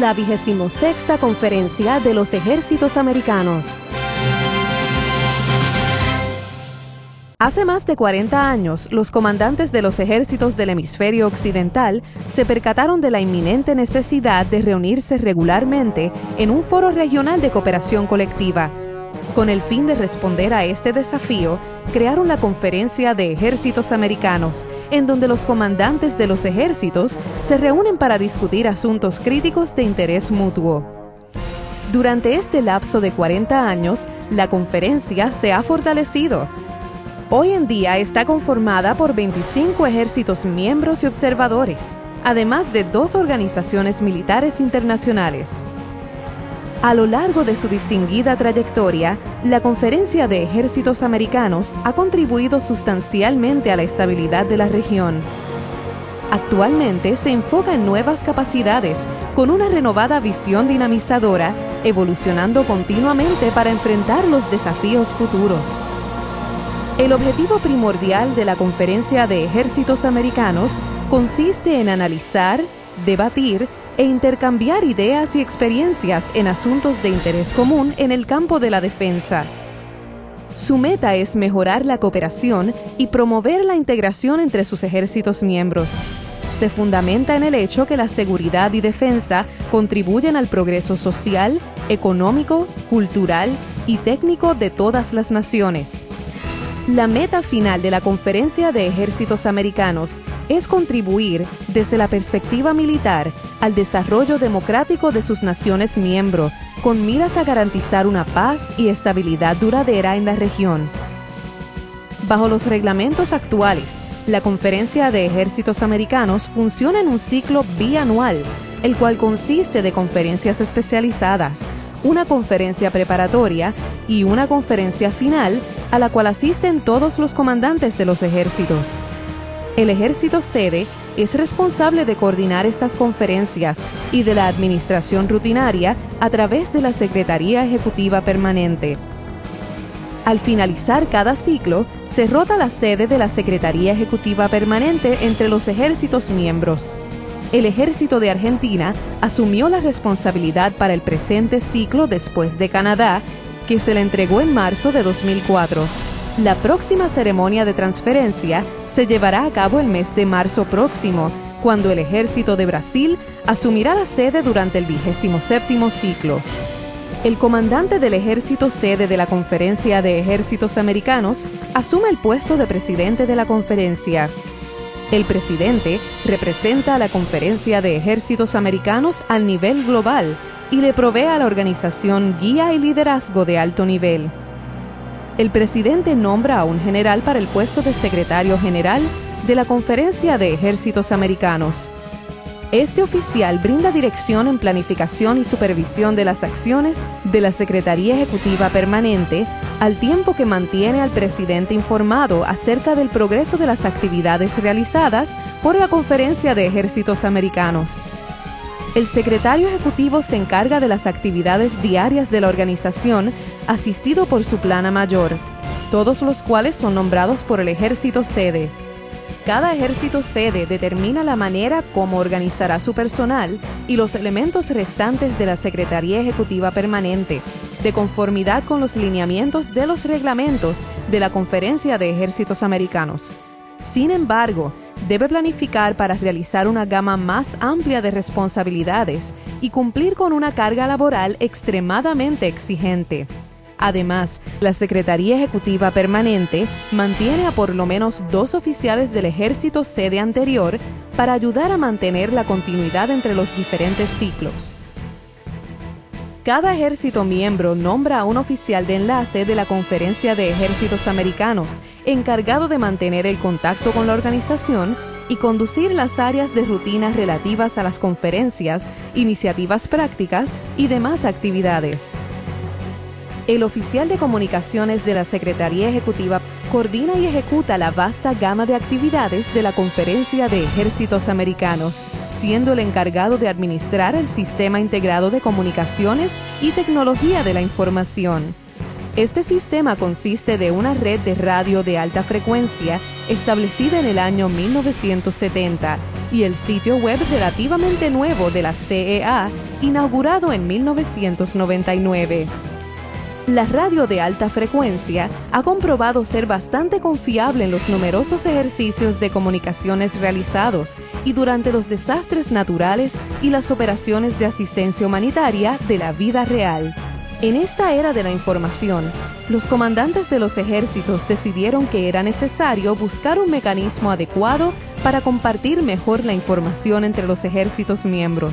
la 26ª Conferencia de los Ejércitos Americanos. Hace más de 40 años, los comandantes de los ejércitos del hemisferio occidental se percataron de la inminente necesidad de reunirse regularmente en un foro regional de cooperación colectiva. Con el fin de responder a este desafío, crearon la Conferencia de Ejércitos Americanos, en donde los comandantes de los ejércitos se reúnen para discutir asuntos críticos de interés mutuo. Durante este lapso de 40 años, la conferencia se ha fortalecido. Hoy en día está conformada por 25 ejércitos miembros y observadores, además de 2 organizaciones militares internacionales. A lo largo de su distinguida trayectoria, la Conferencia de Ejércitos Americanos ha contribuido sustancialmente a la estabilidad de la región. Actualmente se enfoca en nuevas capacidades, con una renovada visión dinamizadora, evolucionando continuamente para enfrentar los desafíos futuros. El objetivo primordial de la Conferencia de Ejércitos Americanos consiste en analizar, debatir e intercambiar ideas y experiencias en asuntos de interés común en el campo de la defensa. Su meta es mejorar la cooperación y promover la integración entre sus ejércitos miembros. Se fundamenta en el hecho que la seguridad y defensa contribuyen al progreso social, económico, cultural y técnico de todas las naciones. La meta final de la Conferencia de Ejércitos Americanos es contribuir, desde la perspectiva militar, al desarrollo democrático de sus naciones miembros, con miras a garantizar una paz y estabilidad duradera en la región. Bajo los reglamentos actuales, la Conferencia de Ejércitos Americanos funciona en un ciclo bianual, el cual consiste de conferencias especializadas, una conferencia preparatoria y una conferencia final a la cual asisten todos los comandantes de los ejércitos. El ejército sede es responsable de coordinar estas conferencias y de la administración rutinaria a través de la Secretaría Ejecutiva Permanente. Al finalizar cada ciclo, se rota la sede de la Secretaría Ejecutiva Permanente entre los ejércitos miembros. El ejército de Argentina asumió la responsabilidad para el presente ciclo después de Canadá, que se le entregó en marzo de 2004. La próxima ceremonia de transferencia se llevará a cabo el mes de marzo próximo, cuando el ejército de Brasil asumirá la sede durante el 27º ciclo. El comandante del ejército sede de la Conferencia de Ejércitos Americanos asume el puesto de presidente de la conferencia. El presidente representa a la Conferencia de Ejércitos Americanos al nivel global y le provee a la organización guía y liderazgo de alto nivel. El presidente nombra a un general para el puesto de secretario general de la Conferencia de Ejércitos Americanos. Este oficial brinda dirección en planificación y supervisión de las acciones de la Secretaría Ejecutiva Permanente, al tiempo que mantiene al presidente informado acerca del progreso de las actividades realizadas por la Conferencia de Ejércitos Americanos. El secretario ejecutivo se encarga de las actividades diarias de la organización, asistido por su plana mayor, todos los cuales son nombrados por el ejército sede. Cada ejército sede determina la manera como organizará su personal y los elementos restantes de la Secretaría Ejecutiva Permanente, de conformidad con los lineamientos de los reglamentos de la Conferencia de Ejércitos Americanos. Sin embargo, debe planificar para realizar una gama más amplia de responsabilidades y cumplir con una carga laboral extremadamente exigente. Además, la Secretaría Ejecutiva Permanente mantiene a por lo menos 2 oficiales del ejército sede anterior para ayudar a mantener la continuidad entre los diferentes ciclos. Cada ejército miembro nombra a un oficial de enlace de la Conferencia de Ejércitos Americanos, encargado de mantener el contacto con la organización y conducir las áreas de rutina relativas a las conferencias, iniciativas prácticas y demás actividades. El oficial de comunicaciones de la Secretaría Ejecutiva coordina y ejecuta la vasta gama de actividades de la Conferencia de Ejércitos Americanos, siendo el encargado de administrar el Sistema Integrado de Comunicaciones y Tecnología de la Información. Este sistema consiste de una red de radio de alta frecuencia establecida en el año 1970 y el sitio web relativamente nuevo de la CEA, inaugurado en 1999. La radio de alta frecuencia ha comprobado ser bastante confiable en los numerosos ejercicios de comunicaciones realizados y durante los desastres naturales y las operaciones de asistencia humanitaria de la vida real. En esta era de la información, los comandantes de los ejércitos decidieron que era necesario buscar un mecanismo adecuado para compartir mejor la información entre los ejércitos miembros.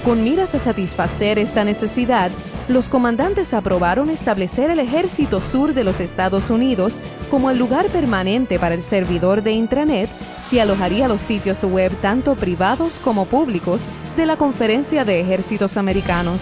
Con miras a satisfacer esta necesidad, los comandantes aprobaron establecer el Ejército Sur de los Estados Unidos como el lugar permanente para el servidor de intranet que alojaría los sitios web tanto privados como públicos de la Conferencia de Ejércitos Americanos.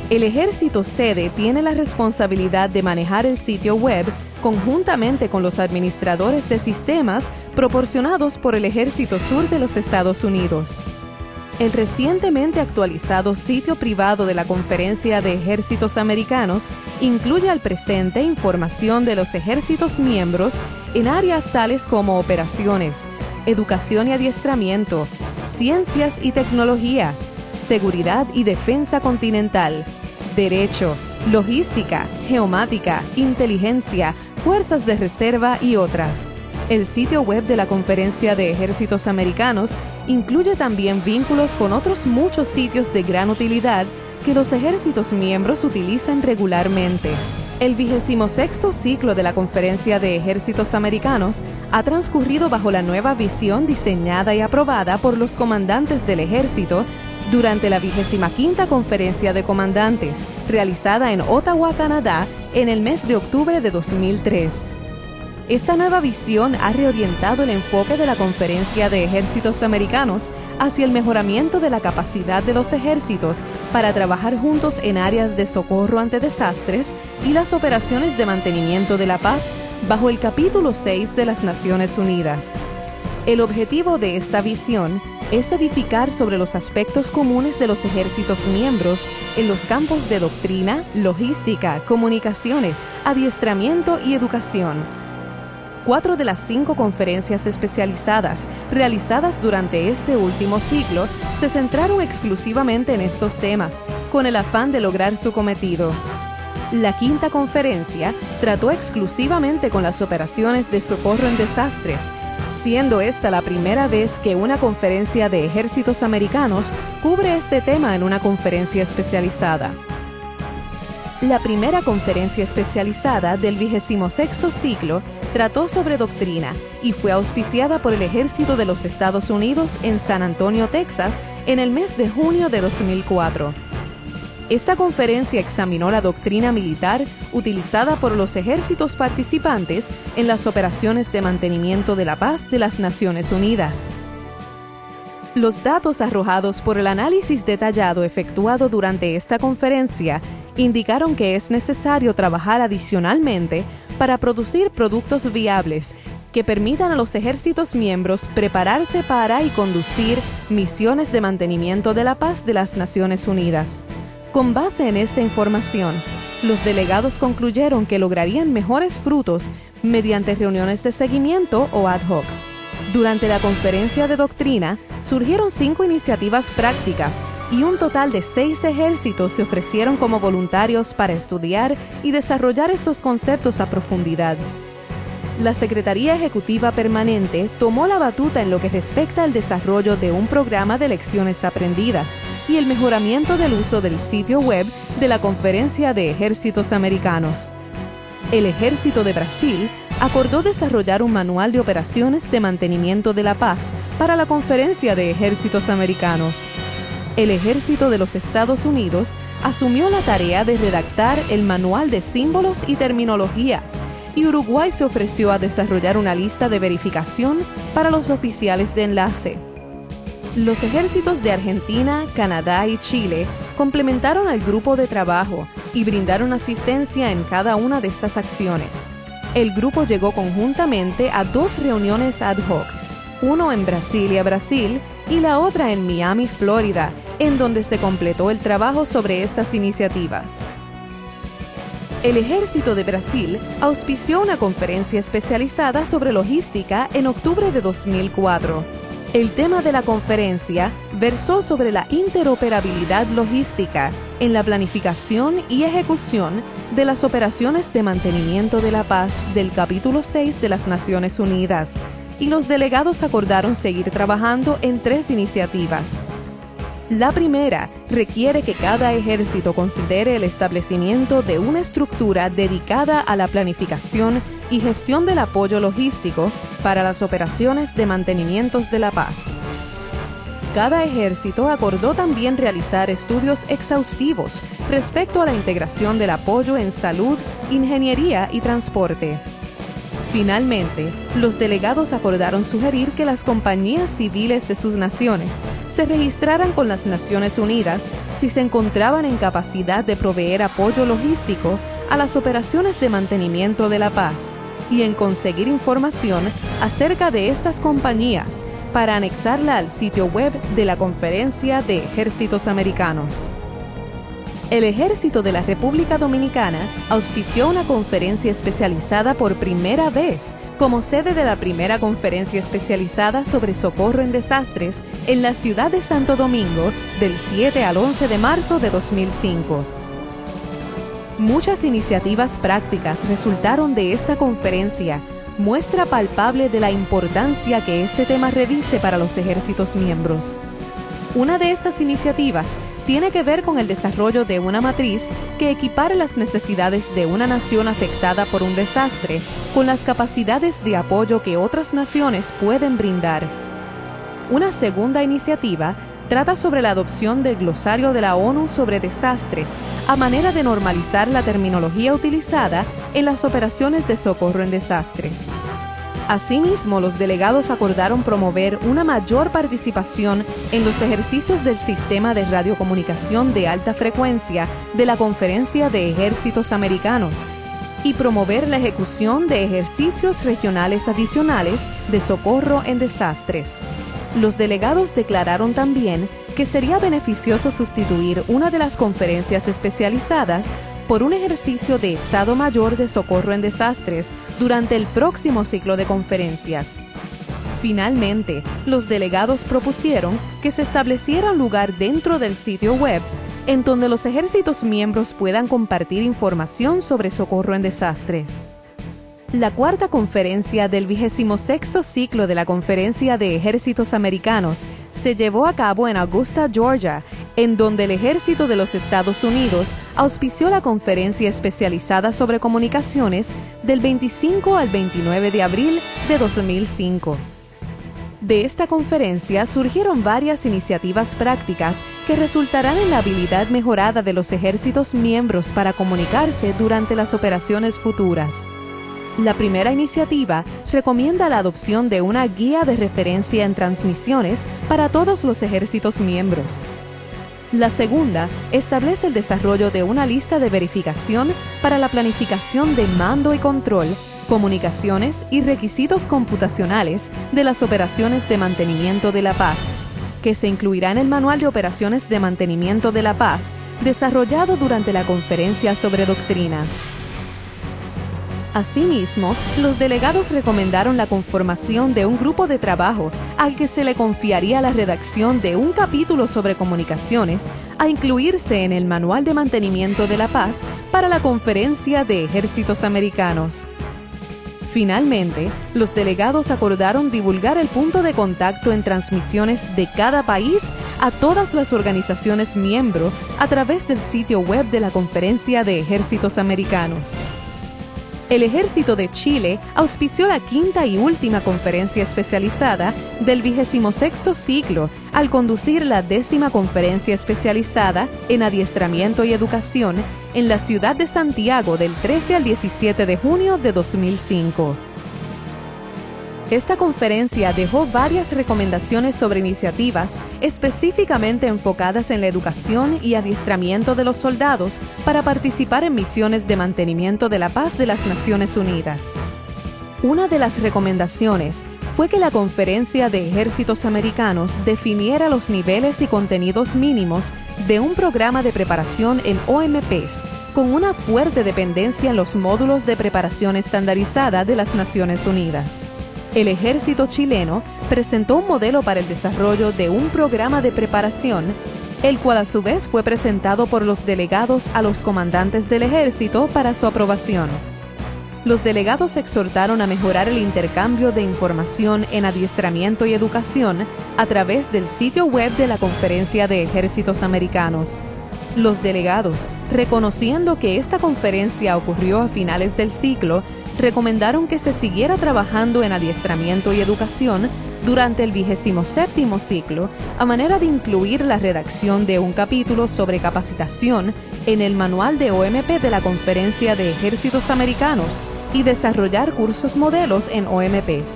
El Ejército Sede tiene la responsabilidad de manejar el sitio web conjuntamente con los administradores de sistemas proporcionados por el Ejército Sur de los Estados Unidos. El recientemente actualizado sitio privado de la Conferencia de Ejércitos Americanos incluye al presente información de los ejércitos miembros en áreas tales como operaciones, educación y adiestramiento, ciencias y tecnología, seguridad y defensa continental, derecho, logística, geomática, inteligencia, fuerzas de reserva y otras. El sitio web de la Conferencia de Ejércitos Americanos incluye también vínculos con otros muchos sitios de gran utilidad que los ejércitos miembros utilizan regularmente. El 26º ciclo de la Conferencia de Ejércitos Americanos ha transcurrido bajo la nueva visión diseñada y aprobada por los comandantes del ejército durante la 25ª Conferencia de Comandantes, realizada en Ottawa, Canadá, en el mes de octubre de 2003. Esta nueva visión ha reorientado el enfoque de la Conferencia de Ejércitos Americanos hacia el mejoramiento de la capacidad de los ejércitos para trabajar juntos en áreas de socorro ante desastres y las operaciones de mantenimiento de la paz bajo el capítulo 6 de las Naciones Unidas. El objetivo de esta visión es edificar sobre los aspectos comunes de los ejércitos miembros en los campos de doctrina, logística, comunicaciones, adiestramiento y educación. 4 de las 5 conferencias especializadas realizadas durante este último ciclo se centraron exclusivamente en estos temas, con el afán de lograr su cometido. La 5ª conferencia trató exclusivamente con las operaciones de socorro en desastres, siendo esta la primera vez que una conferencia de ejércitos americanos cubre este tema en una conferencia especializada. La primera conferencia especializada del 26º ciclo trató sobre doctrina y fue auspiciada por el Ejército de los Estados Unidos en San Antonio, Texas, en el mes de junio de 2004. Esta conferencia examinó la doctrina militar utilizada por los ejércitos participantes en las operaciones de mantenimiento de la paz de las Naciones Unidas. Los datos arrojados por el análisis detallado efectuado durante esta conferencia indicaron que es necesario trabajar adicionalmente para producir productos viables que permitan a los ejércitos miembros prepararse para y conducir misiones de mantenimiento de la paz de las Naciones Unidas. Con base en esta información, los delegados concluyeron que lograrían mejores frutos mediante reuniones de seguimiento o ad hoc. Durante la conferencia de doctrina, surgieron 5 iniciativas prácticas y un total de 6 ejércitos se ofrecieron como voluntarios para estudiar y desarrollar estos conceptos a profundidad. La Secretaría Ejecutiva Permanente tomó la batuta en lo que respecta al desarrollo de un programa de lecciones aprendidas y el mejoramiento del uso del sitio web de la Conferencia de Ejércitos Americanos. El Ejército de Brasil acordó desarrollar un manual de operaciones de mantenimiento de la paz para la Conferencia de Ejércitos Americanos. El Ejército de los Estados Unidos asumió la tarea de redactar el manual de símbolos y terminología, y Uruguay se ofreció a desarrollar una lista de verificación para los oficiales de enlace. Los ejércitos de Argentina, Canadá y Chile complementaron al grupo de trabajo y brindaron asistencia en cada una de estas acciones. El grupo llegó conjuntamente a 2 reuniones ad hoc, uno en Brasilia, Brasil, y la otra en Miami, Florida, en donde se completó el trabajo sobre estas iniciativas. El Ejército de Brasil auspició una conferencia especializada sobre logística en octubre de 2004. El tema de la conferencia versó sobre la interoperabilidad logística en la planificación y ejecución de las operaciones de mantenimiento de la paz del capítulo 6 de las Naciones Unidas, y los delegados acordaron seguir trabajando en 3 iniciativas. La primera requiere que cada ejército considere el establecimiento de una estructura dedicada a la planificación y gestión del apoyo logístico para las operaciones de mantenimiento de la paz. Cada ejército acordó también realizar estudios exhaustivos respecto a la integración del apoyo en salud, ingeniería y transporte. Finalmente, los delegados acordaron sugerir que las compañías civiles de sus naciones se registraran con las Naciones Unidas si se encontraban en capacidad de proveer apoyo logístico a las operaciones de mantenimiento de la paz y en conseguir información acerca de estas compañías para anexarla al sitio web de la Conferencia de Ejércitos Americanos. El Ejército de la República Dominicana auspició una conferencia especializada por primera vez como sede de la primera conferencia especializada sobre socorro en desastres en la ciudad de Santo Domingo del 7 al 11 de marzo de 2005. Muchas iniciativas prácticas resultaron de esta conferencia, muestra palpable de la importancia que este tema reviste para los ejércitos miembros. Una de estas iniciativas tiene que ver con el desarrollo de una matriz que equipare las necesidades de una nación afectada por un desastre con las capacidades de apoyo que otras naciones pueden brindar. Una segunda iniciativa trata sobre la adopción del glosario de la ONU sobre desastres a manera de normalizar la terminología utilizada en las operaciones de socorro en desastres. Asimismo, los delegados acordaron promover una mayor participación en los ejercicios del sistema de radiocomunicación de alta frecuencia de la Conferencia de Ejércitos Americanos y promover la ejecución de ejercicios regionales adicionales de socorro en desastres. Los delegados declararon también que sería beneficioso sustituir una de las conferencias especializadas por un ejercicio de Estado Mayor de socorro en desastres durante el próximo ciclo de conferencias. Finalmente, los delegados propusieron que se estableciera un lugar dentro del sitio web en donde los ejércitos miembros puedan compartir información sobre socorro en desastres. La cuarta conferencia del 26º ciclo de la Conferencia de Ejércitos Americanos se llevó a cabo en Augusta, Georgia, en donde el Ejército de los Estados Unidos auspició la conferencia especializada sobre comunicaciones del 25 al 29 de abril de 2005. De esta conferencia surgieron varias iniciativas prácticas que resultarán en la habilidad mejorada de los ejércitos miembros para comunicarse durante las operaciones futuras. La primera iniciativa recomienda la adopción de una guía de referencia en transmisiones para todos los ejércitos miembros. La segunda establece el desarrollo de una lista de verificación para la planificación de mando y control, comunicaciones y requisitos computacionales de las operaciones de mantenimiento de la paz, que se incluirá en el Manual de Operaciones de Mantenimiento de la Paz, desarrollado durante la Conferencia sobre Doctrina. Asimismo, los delegados recomendaron la conformación de un grupo de trabajo al que se le confiaría la redacción de un capítulo sobre comunicaciones a incluirse en el Manual de Mantenimiento de la Paz para la Conferencia de Ejércitos Americanos. Finalmente, los delegados acordaron divulgar el punto de contacto en transmisiones de cada país a todas las organizaciones miembro a través del sitio web de la Conferencia de Ejércitos Americanos. El Ejército de Chile auspició la quinta y última conferencia especializada del 26º ciclo al conducir la 10ª conferencia especializada en adiestramiento y educación en la ciudad de Santiago del 13 al 17 de junio de 2005. Esta conferencia dejó varias recomendaciones sobre iniciativas específicamente enfocadas en la educación y adiestramiento de los soldados para participar en misiones de mantenimiento de la paz de las Naciones Unidas. Una de las recomendaciones fue que la Conferencia de Ejércitos Americanos definiera los niveles y contenidos mínimos de un programa de preparación en OMPs, con una fuerte dependencia en los módulos de preparación estandarizada de las Naciones Unidas. El ejército chileno presentó un modelo para el desarrollo de un programa de preparación, el cual a su vez fue presentado por los delegados a los comandantes del ejército para su aprobación. Los delegados exhortaron a mejorar el intercambio de información en adiestramiento y educación a través del sitio web de la Conferencia de Ejércitos Americanos. Los delegados, reconociendo que esta conferencia ocurrió a finales del ciclo, recomendaron que se siguiera trabajando en adiestramiento y educación durante el 27º ciclo, a manera de incluir la redacción de un capítulo sobre capacitación en el manual de OMP de la Conferencia de Ejércitos Americanos y desarrollar cursos modelos en OMPs.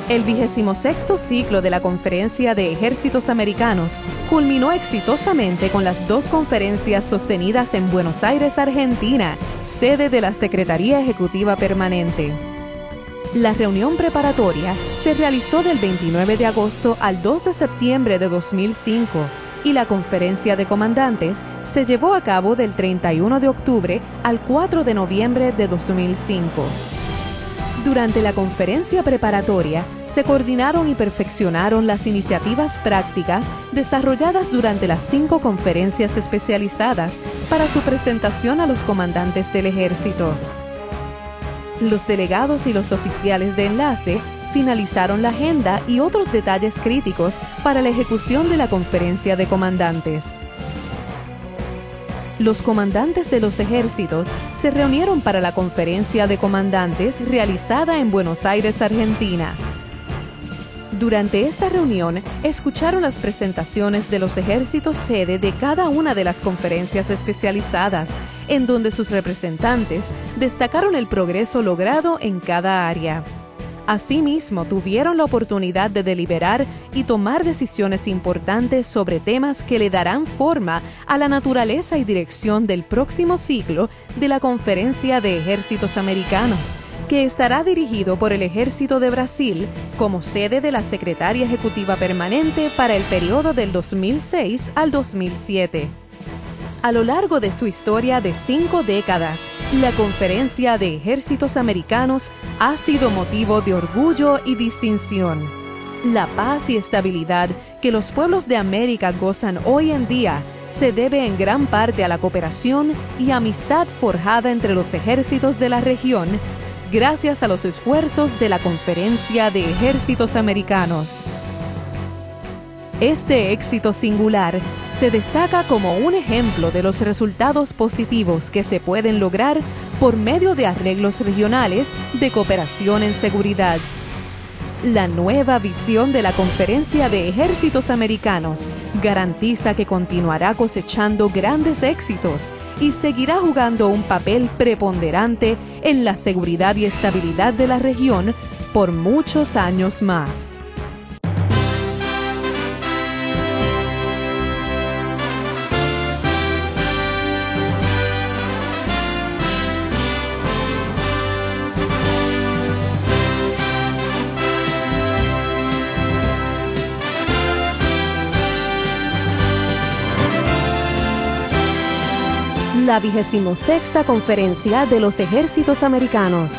El 26º ciclo de la Conferencia de Ejércitos Americanos culminó exitosamente con las 2 conferencias sostenidas en Buenos Aires, Argentina, sede de la Secretaría Ejecutiva Permanente. La reunión preparatoria se realizó del 29 de agosto al 2 de septiembre de 2005 y la conferencia de comandantes se llevó a cabo del 31 de octubre al 4 de noviembre de 2005. Durante la conferencia preparatoria, se coordinaron y perfeccionaron las iniciativas prácticas desarrolladas durante las 5 conferencias especializadas para su presentación a los comandantes del ejército. Los delegados y los oficiales de enlace finalizaron la agenda y otros detalles críticos para la ejecución de la conferencia de comandantes. Los comandantes de los ejércitos se reunieron para la conferencia de comandantes realizada en Buenos Aires, Argentina. Durante esta reunión, escucharon las presentaciones de los ejércitos sede de cada una de las conferencias especializadas, en donde sus representantes destacaron el progreso logrado en cada área. Asimismo, tuvieron la oportunidad de deliberar y tomar decisiones importantes sobre temas que le darán forma a la naturaleza y dirección del próximo ciclo de la Conferencia de Ejércitos Americanos, que estará dirigido por el Ejército de Brasil como sede de la Secretaría Ejecutiva Permanente para el periodo del 2006 al 2007. A lo largo de su historia de 5 décadas, la Conferencia de Ejércitos Americanos ha sido motivo de orgullo y distinción. La paz y estabilidad que los pueblos de América gozan hoy en día se debe en gran parte a la cooperación y amistad forjada entre los ejércitos de la región, gracias a los esfuerzos de la Conferencia de Ejércitos Americanos. Este éxito singular se destaca como un ejemplo de los resultados positivos que se pueden lograr por medio de arreglos regionales de cooperación en seguridad. La nueva visión de la Conferencia de Ejércitos Americanos garantiza que continuará cosechando grandes éxitos y seguirá jugando un papel preponderante en la seguridad y estabilidad de la región por muchos años más. La 26ª Conferencia de los Ejércitos Americanos.